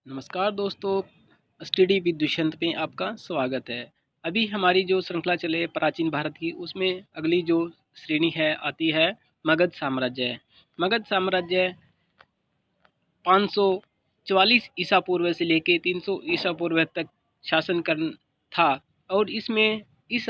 नमस्कार दोस्तों, study with Dushyant में आपका स्वागत है। अभी हमारी जो श्रृंखला चले प्राचीन भारत की, उसमें अगली जो श्रेणी है आती है मगध साम्राज्य। मगध साम्राज्य 544 ईसा पूर्व से लेके 300 ईसा पूर्व तक शासन कर था। और इसमें इस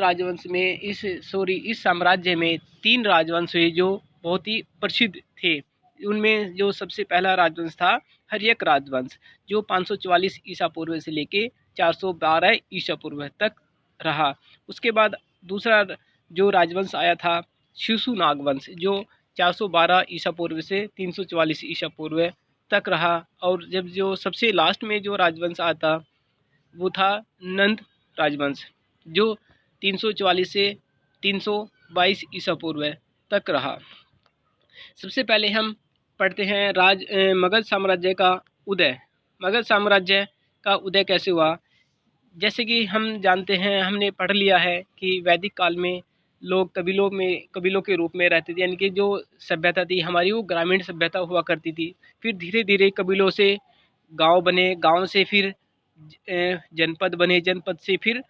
साम्राज्य में 3 राजवंश हुए जो बहुत ही प्रसिद्ध थे। उनमें जो सबसे पहला राजवंश था हर्यक राजवंश, जो 544 ईसा पूर्व से लेके 412 ईसा पूर्व तक रहा। उसके बाद दूसरा जो राजवंश आया था शिशुनाग वंश, जो 412 ईसा पूर्व से 344 ईसा पूर्व तक रहा। और जब जो सबसे लास्ट में जो राजवंश आता वो था नंद राजवंश, जो 344 से 322 ईसा पूर्व तक रहा। सबसे पहले हम पढ़ते हैं मगध साम्राज्य का उदय। मगध साम्राज्य का उदय कैसे हुआ? जैसे कि हम जानते हैं, हमने पढ़ लिया है कि वैदिक काल में लोग कबीलों के रूप में रहते थे, यानी कि जो सभ्यता थी हमारी वो ग्रामीण सभ्यता हुआ करती थी। फिर धीरे धीरे कबीलों से गांव बने, गांव से फिर जनपद बने, जनपद से फिर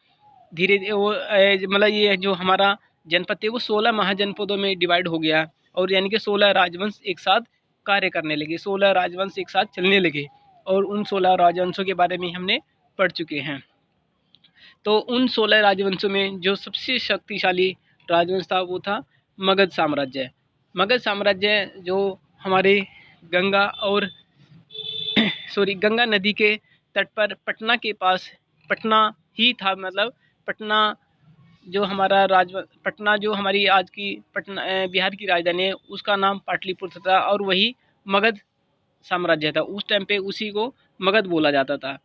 धीरे वो मतलब ये जो हमारा जनपद थे वो 16 महाजनपदों में डिवाइड हो गया। और यानी कि 16 राजवंश एक साथ कार्य करने लगे, 16 राजवंश एक साथ चलने लगे। और उन 16 राजवंशों के बारे में हमने पढ़ चुके हैं। तो उन 16 राजवंशों में जो सबसे शक्तिशाली राजवंश था वो था मगध साम्राज्य। मगध साम्राज्य जो हमारे गंगा नदी के तट पर पटना के पास, पटना ही था, मतलब पटना पटना जो हमारी आज की पटना बिहार की राजधानी है, उसका नाम पाटलिपुत्र था और वही मगध साम्राज्य था। उस टाइम पे उसी को मगध बोला जाता था।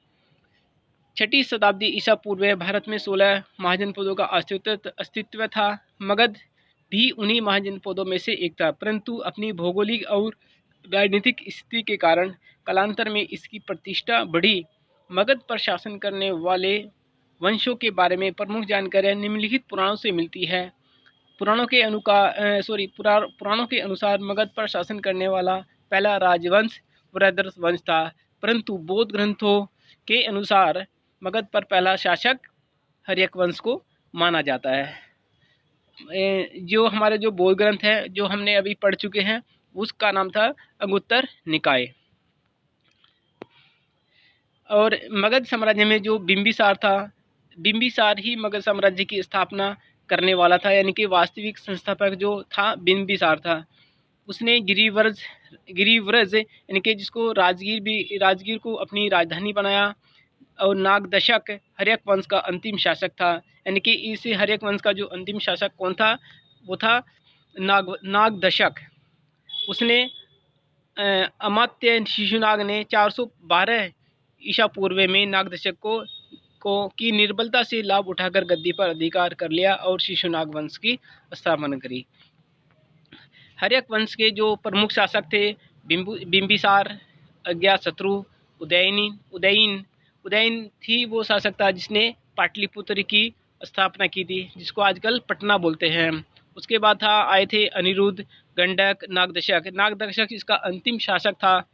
6ठी शताब्दी ईसा पूर्व भारत में 16 महाजनपदों का अस्तित्व था। मगध भी उन्हीं महाजनपदों में से एक था, परंतु अपनी भौगोलिक और राजनीतिक स्थिति के कारण कालांतर में इसकी प्रतिष्ठा बढ़ी। मगध पर शासन करने वाले वंशों के बारे में प्रमुख जानकारियां निम्नलिखित पुराणों से मिलती है। पुराणों के अनुसार मगध पर शासन करने वाला पहला राजवंश वृहद्रथ वंश था, परंतु बौद्ध ग्रंथों के अनुसार मगध पर पहला शासक हर्यक वंश को माना जाता है। जो हमारे जो बौद्ध ग्रंथ है जो हमने अभी पढ़ चुके हैं, उसका नाम था अंगुत्तर निकाय। और मगध साम्राज्य में जो बिंबिसार था, बिंबिसार ही मगध साम्राज्य की स्थापना करने वाला था, यानी कि वास्तविक संस्थापक जो था बिंबिसार था। उसने गिरिव्रज यानी कि जिसको राजगीर को अपनी राजधानी बनाया। और नागदशक हर्यक वंश का अंतिम शासक था, यानी कि इस हर्यक वंश का जो अंतिम शासक कौन था, वो था नागदशक। उसने अमात्य शिशुनाग ने 412 ईसा पूर्व में नागदशक को की निर्बलता से लाभ उठाकर गद्दी पर अधिकार कर लिया और शिशुनाग वंश की स्थापना करी। हर्यक वंश के जो प्रमुख शासक थे बिंबिसार, अज्ञातशत्रु, उदयन थी वो शासक था जिसने पाटलिपुत्र की स्थापना की थी, जिसको आजकल पटना बोलते हैं। उसके बाद आए थे अनिरुद्ध, गंडक, नागदशक इसका अंतिम शासक था।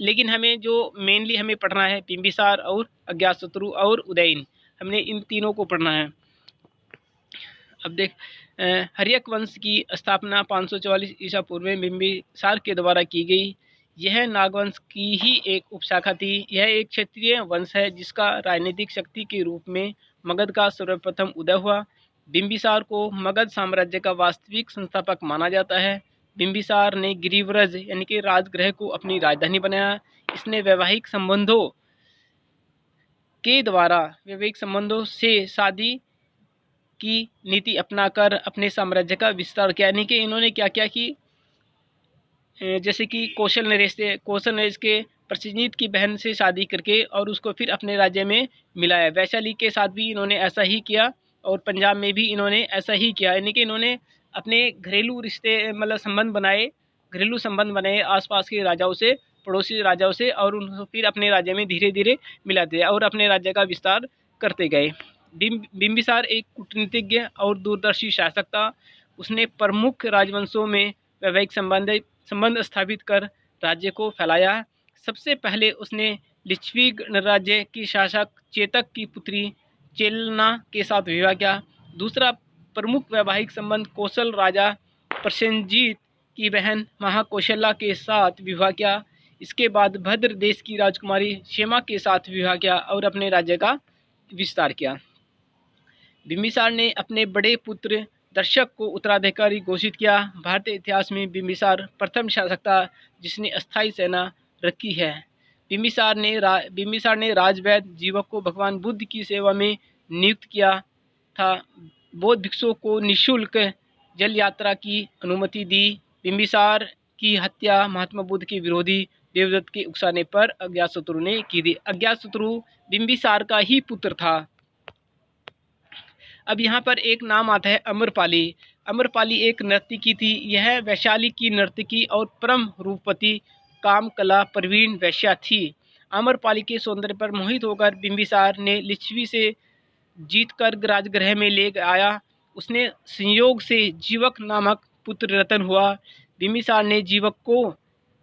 लेकिन हमें जो मेनली हमें पढ़ना है बिंबिसार और अज्ञातशत्रु और उदयन, हमने इन तीनों को पढ़ना है। अब देख, हर्यक वंश की स्थापना 544 ईसा पूर्व में बिंबिसार के द्वारा की गई। यह नागवंश की ही एक उपशाखा थी। यह एक क्षत्रिय वंश है जिसका राजनीतिक शक्ति के रूप में मगध का सर्वप्रथम उदय हुआ। बिंबिसार को मगध साम्राज्य का वास्तविक संस्थापक माना जाता है। बिंबिसार ने गिरिव्रज यानी कि राजगृह को अपनी राजधानी बनाया। इसने वैवाहिक संबंधों से शादी की नीति अपनाकर अपने साम्राज्य का विस्तार किया। यानी कि इन्होंने क्या क्या की, जैसे कि कौशल नरेश के प्रसेनजीत की बहन से शादी करके और उसको फिर अपने राज्य में मिलाया। वैशाली के साथ भी इन्होंने ऐसा ही किया और पंजाब में भी इन्होंने ऐसा ही किया। यानी कि इन्होंने अपने घरेलू संबंध बनाए आसपास के राजाओं से, पड़ोसी राजाओं से, और उनको फिर अपने राज्य में धीरे धीरे मिलाते और अपने राज्य का विस्तार करते गए। बिंबिसार एक कूटनीतिज्ञ और दूरदर्शी शासक था। उसने प्रमुख राजवंशों में वैवाहिक संबंध स्थापित कर राज्य को फैलाया। सबसे पहले उसने लिच्छवी गणराज्य की शासक चेतक की पुत्री चेलना के साथ विवाह किया। दूसरा प्रमुख वैवाहिक संबंध कौशल राजा प्रसेनजीत की बहन महाकौशल्या के साथ विवाह किया। इसके बाद भद्र देश की राजकुमारी क्षेमा के साथ विवाह किया और अपने राज्य का विस्तार किया। बिंबिसार ने अपने बड़े पुत्र दर्शक को उत्तराधिकारी घोषित किया। भारतीय इतिहास में बिंबिसार प्रथम शासक था जिसने अस्थायी सेना रखी है। बिंबिसार ने राजवैद्य जीवक को भगवान बुद्ध की सेवा में नियुक्त किया था। बौद्ध भिक्षुओं को निःशुल्क जल यात्रा की अनुमति दी। बिंबिसार की हत्या महात्मा बुद्ध के विरोधी देवदत्त के उकसाने पर अज्ञातशत्रु ने की थी। अज्ञातशत्रु बिंबिसार का ही पुत्र था। अब यहाँ पर एक नाम आता है अम्रपाली। अम्रपाली एक नर्तकी थी। यह वैशाली की नर्तकी और परम रूपवती काम कला प्रवीण वैश्या थी। अम्रपाली के सौंदर्य पर मोहित होकर बिंबिसार ने लिच्छवी से जीतकर राजगृह में ले आया। उसने संयोग से जीवक नामक पुत्र रतन हुआ। बिंबिसार ने जीवक को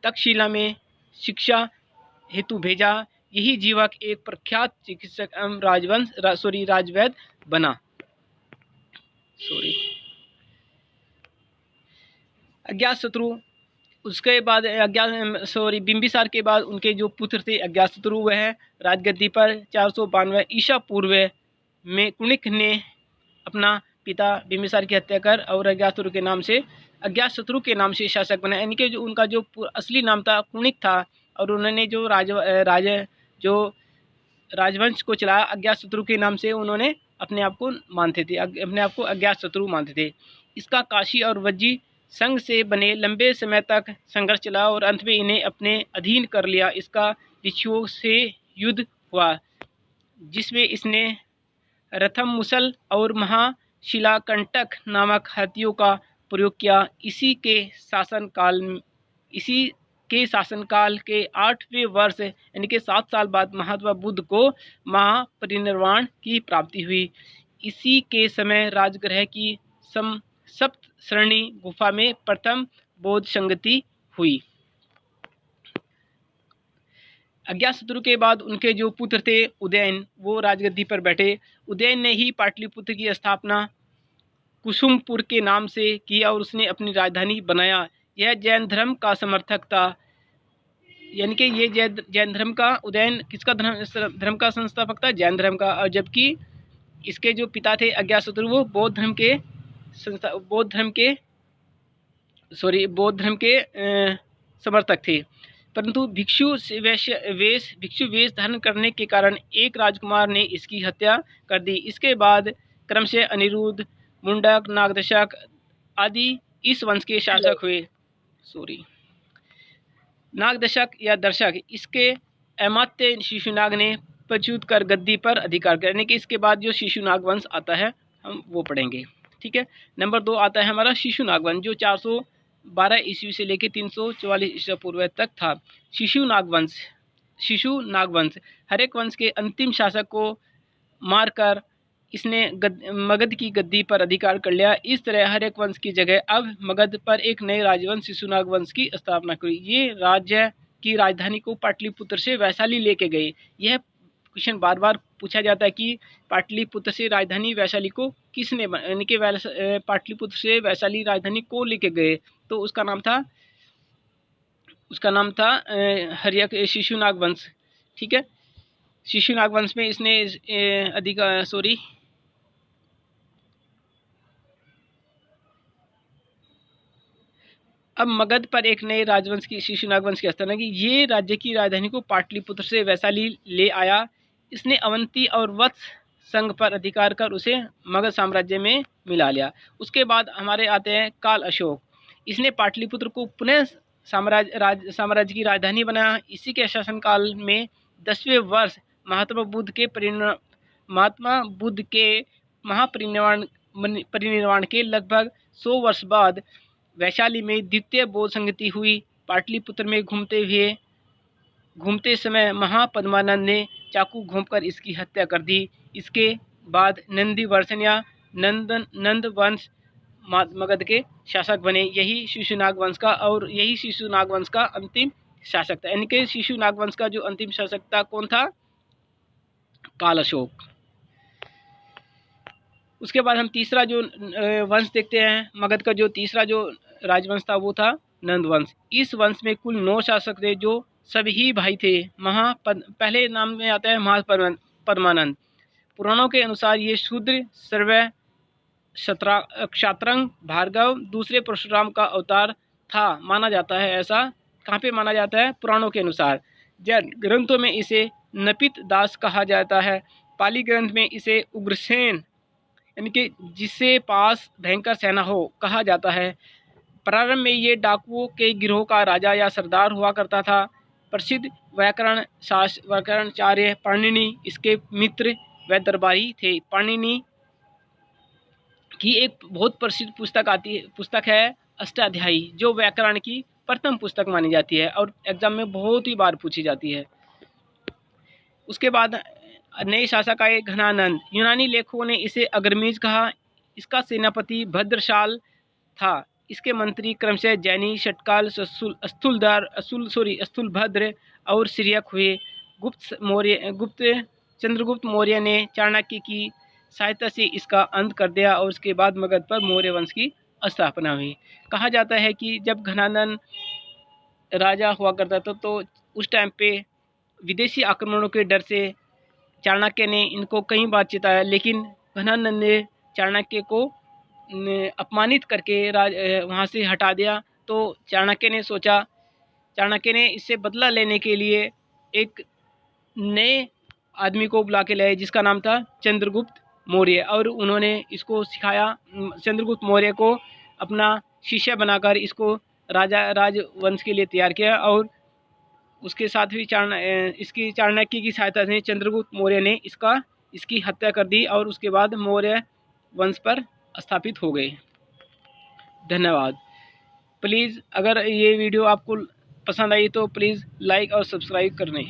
तक्षशिला में शिक्षा हेतु भेजा। यही जीवक एक प्रख्यात चिकित्सक राजवैद्य बना। अज्ञातशत्रु उसके बाद बिंबिसार के बाद उनके जो पुत्र थे अज्ञातशत्रु वह राजगद्दी पर 492 ईसा पूर्व में कुणिक ने अपना पिता बिंबिसार की हत्या कर और अज्ञातशत्रु के नाम से शासक बना। यानी कि जो उनका जो असली नाम था कुणिक था और उन्होंने जो राजवंश को चलाया अज्ञातशत्रु के नाम से उन्होंने अपने आप को अज्ञातशत्रु मानते थे। इसका काशी और वज्जी संघ से बने लंबे समय तक संघर्ष चला और अंत में इन्हें अपने अधीन कर लिया। इसका भिक्षुओं से युद्ध हुआ जिसमें इसने रथम मुसल और महाशिलाकंटक नामक हाथियों का प्रयोग किया। इसी के शासनकाल के 8वें वर्ष यानी कि 7 साल बाद महात्मा बुद्ध को महापरिनिर्वाण की प्राप्ति हुई। इसी के समय राजगृह की सप्त श्रेणी गुफा में प्रथम बौद्ध संगति हुई। अज्ञातशत्रु के बाद उनके जो पुत्र थे उदयन वो राजगद्दी पर बैठे। उदयन ने ही पाटलिपुत्र की स्थापना कुसुमपुर के नाम से की और उसने अपनी राजधानी बनाया। यह जैन धर्म का समर्थक था। यानी कि ये जैन धर्म का उदयन किसका धर्म का संस्थापक था? जैन धर्म का। और जबकि इसके जो पिता थे अज्ञातशत्रु वो बौद्ध धर्म के समर्थक थे। परंतु भिक्षु वेश धारण करने के कारण एक राजकुमार ने इसकी हत्या कर दी। इसके बाद क्रमशः अनिरुद्ध, मुंडक, नागदशक आदि इस वंश के शासक हुए। नागदशक या दर्शक इसके अमात्य शिशुनाग ने प्रच्युत कर गद्दी पर अधिकार करने के। इसके बाद जो शिशुनाग वंश आता है हम वो पढ़ेंगे। ठीक है। नंबर 2 आता है हमारा शिशुनाग वंश जो 412 ईस्वी से लेकर 344 ईसा पूर्व तक था। शिशुनाग वंश हर एक वंश के अंतिम शासक को मारकर इसने मगध की गद्दी पर अधिकार कर लिया। इस तरह हर एक वंश की जगह अब मगध पर एक नए राजवंश शिशुनाग वंश की स्थापना की। ये राज्य की राजधानी को पाटलिपुत्र से वैशाली लेके गए। यह क्वेश्चन बार बार पूछा जाता है कि पाटलिपुत्र से राजधानी वैशाली को किसने यानी कि पाटलिपुत्र से वैशाली राजधानी को लेके गए? तो उसका नाम था शिशुनाग वंश। ठीक है। शिशुनाग वंश में इसने अब मगध पर एक नए राजवंश की शिशुनाग वंश की स्थापना की। ये राज्य की राजधानी को पाटलिपुत्र से वैशाली ले आया। इसने अवंती और वत्स संघ पर अधिकार कर उसे मगध साम्राज्य में मिला लिया। उसके बाद हमारे आते हैं काल अशोक। इसने पाटलिपुत्र को पुनः साम्राज्य की राजधानी बनाया। इसी के शासनकाल में 10वें वर्ष महात्मा बुद्ध के महापरिनिर्वाण के लगभग 100 वर्ष बाद वैशाली में द्वितीय बौद्ध संगति हुई। पाटलिपुत्र में घूमते समय महापद्मानंद ने चाकू घोंपकर इसकी हत्या कर दी। इसके बाद नंदी वर्षन या नंद वंश मगध के शासक बने। यही शिशुनाग वंश का अंतिम शासक था। यानी कि शिशु नागवंश का जो अंतिम शासक था कौन था? काल अशोक। उसके बाद हम तीसरा जो वंश देखते हैं, मगध का जो तीसरा जो राजवंश था वो था नंद वंश। इस वंश में कुल 9 शासक थे जो सभी भाई थे। पहले नाम में आता है महापद्मानंद। पुराणों के अनुसार ये शूद्र, सर्व, क्षात्रंग, भार्गव दूसरे परशुराम का अवतार था माना जाता है। ऐसा कहाँ पे माना जाता है? पुराणों के अनुसार। जैन ग्रंथों में इसे नपित दास कहा जाता है। पाली ग्रंथ में इसे उग्रसेन यानी कि जिससे पास भयंकर सेना हो कहा जाता है। प्रारंभ में ये डाकुओं के गिरोह का राजा या सरदार हुआ करता था। प्रसिद्ध व्याकरणाचार्य पाणिनि इसके मित्र व दरबारी थे। पाणिनि की एक बहुत प्रसिद्ध पुस्तक है अष्टाध्यायी, जो व्याकरण की प्रथम पुस्तक मानी जाती है और एग्जाम में बहुत ही बार पूछी जाती है। उसके बाद नए शासक आए घनानंद। यूनानी लेखकों ने इसे अग्रमीज कहा। इसका सेनापति भद्रशाल था। इसके मंत्री क्रमशः जैनी, शटकाल, स्थूलभद्र और सिरियक हुए। चंद्रगुप्त मौर्य ने चाणक्य की सहायता से इसका अंत कर दिया और उसके बाद मगध पर मौर्य वंश की स्थापना हुई। कहा जाता है कि जब घनानंद राजा हुआ करता था तो उस टाइम पे विदेशी आक्रमणों के डर से चाणक्य ने इनको कई बार चिताया, लेकिन घनानंद ने चाणक्य को अपमानित करके वहाँ से हटा दिया। तो चाणक्य ने इससे बदला लेने के लिए एक नए आदमी को बुला के लाए जिसका नाम था चंद्रगुप्त मौर्य, और उन्होंने इसको सिखाया। चंद्रगुप्त मौर्य को अपना शिष्य बनाकर इसको राजवंश के लिए तैयार किया और उसके साथ भी इसकी चाणक्य की सहायता से चंद्रगुप्त मौर्य ने इसकी हत्या कर दी और उसके बाद मौर्य वंश पर स्थापित हो गए। धन्यवाद। प्लीज़ अगर ये वीडियो आपको पसंद आई तो प्लीज़ लाइक और सब्सक्राइब करने।